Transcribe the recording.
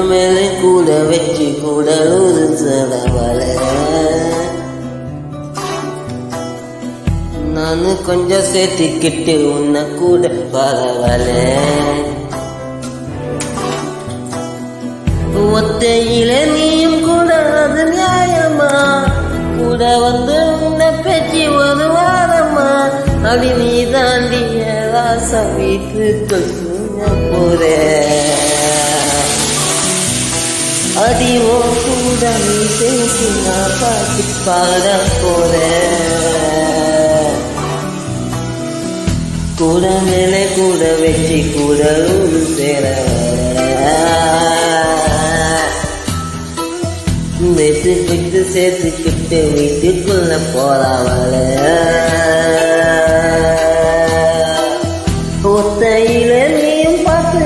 மேலே கூட வச்சு கூட ஒரு சரவல நானு கொஞ்சம் சேர்த்துக்கிட்டு உன்னை கூட பரவல ஒத்தையில நீயும் கூட அது நியாயமா கூட வந்து உன்னை பேச்சு ஒரு வாரமா அடி நீ தாண்டிய ராசா வீட்டுக்கு போற அடிவோ கூட நீ பேசி நான் பாட்டு பாட போற கூட மேலே கூட வச்சு கூட ஒரு சேர வெட்டு சேர்த்துக்கிட்டு வீட்டுக்குள்ள போறாவல